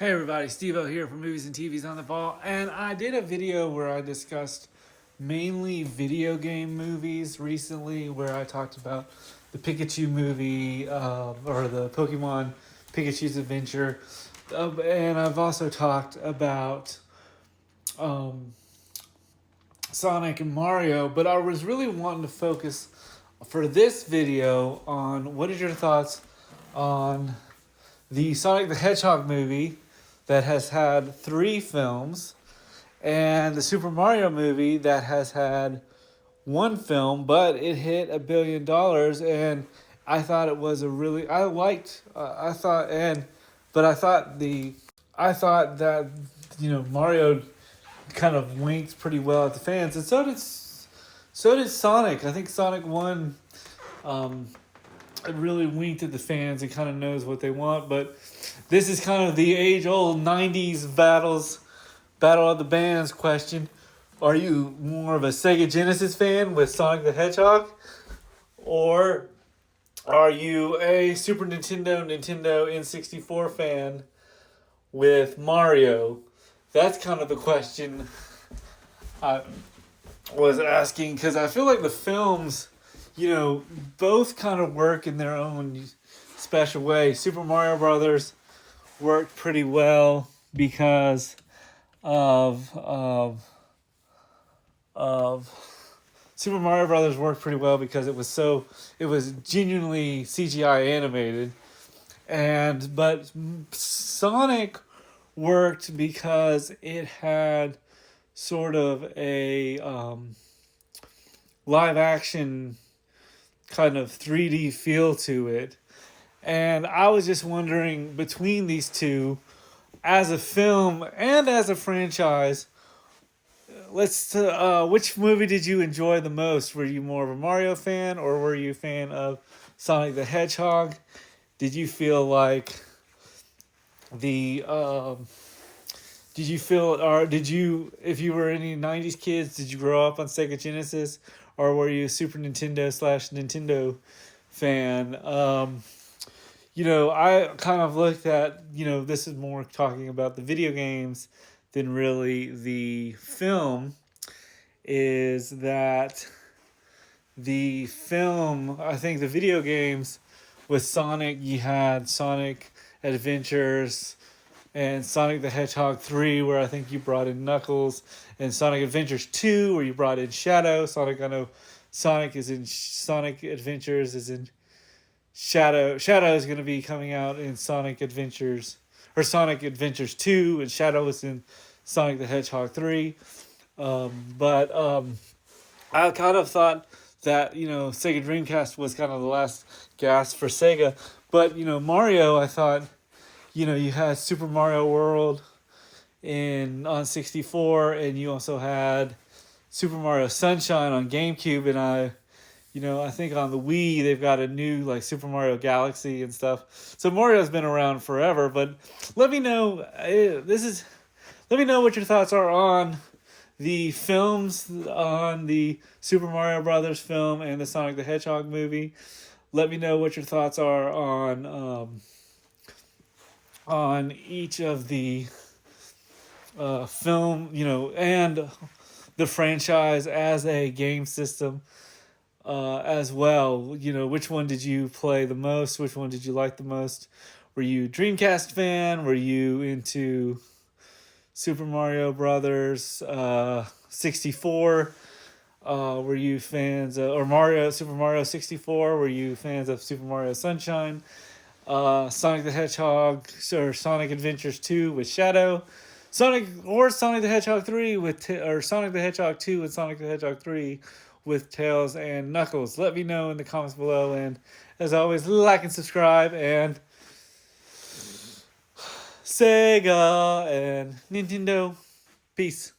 Hey everybody, Steve-O here from Movies and TVs on the Ball, and I did a video where I discussed mainly video game movies recently, where I talked about the Pikachu movie, or the Pokemon Pikachu's Adventure, and I've also talked about um, Sonic and Mario, but I was really wanting to focus for this video on what is your thoughts on the Sonic the Hedgehog movie that has had 3 films, and the Super Mario movie that has had 1 film, but it hit $1 billion, and I thought it was a really I liked I thought and but I thought that Mario kind of winked pretty well at the fans, and so did Sonic. I think Sonic 1 it really winked at the fans and kind of knows what they want, but this is kind of the age-old 90s battle of the bands question. Are you more of a Sega Genesis fan with Sonic the Hedgehog? Or are you a Super Nintendo N64 fan with Mario? That's kind of the question I was asking, because I feel like the films, both kind of work in their own special way. Super Mario Brothers worked pretty well because of Super Mario Brothers worked pretty well because it was genuinely CGI animated, but Sonic worked because it had sort of a live action kind of 3D feel to it. And I was just wondering, between these two, as a film and as a franchise, which movie did you enjoy the most? Were you more of a Mario fan, or were you a fan of Sonic the Hedgehog? Did you feel like if you were any 90s kids, did you grow up on Sega Genesis, or were you a Super Nintendo/Nintendo fan? I kind of looked at, this is more talking about the video games than really the film, is that the film, I think the video games with Sonic, you had Sonic Adventures and Sonic the Hedgehog 3, where I think you brought in Knuckles, and Sonic Adventures 2, where you brought in Shadow. Sonic Adventures is in Shadow is going to be coming out in Sonic Adventures 2, and Shadow is in Sonic the Hedgehog 3. But I kind of thought that, Sega Dreamcast was kind of the last gasp for Sega. But, Mario, I thought, you had Super Mario World on 64, and you also had Super Mario Sunshine on GameCube, and I think on the Wii they've got a new Super Mario Galaxy and stuff. So Mario's been around forever, but let me know what your thoughts are on the films, on the Super Mario Brothers film and the Sonic the Hedgehog movie. Let me know what your thoughts are on each of the film, and the franchise as a game system. As well, which one did you play the most? Which one did you like the most? Were you a Dreamcast fan? Were you into Super Mario Brothers 64? Were you fans of, or Super Mario 64? Were you fans of Super Mario Sunshine? Sonic the Hedgehog or Sonic Adventures 2 with Shadow? Sonic the Hedgehog 3 or Sonic the Hedgehog 2 and Sonic the Hedgehog 3 with Tails and Knuckles? Let me know in the comments below, and as always, like and subscribe, and Sega and Nintendo. Peace.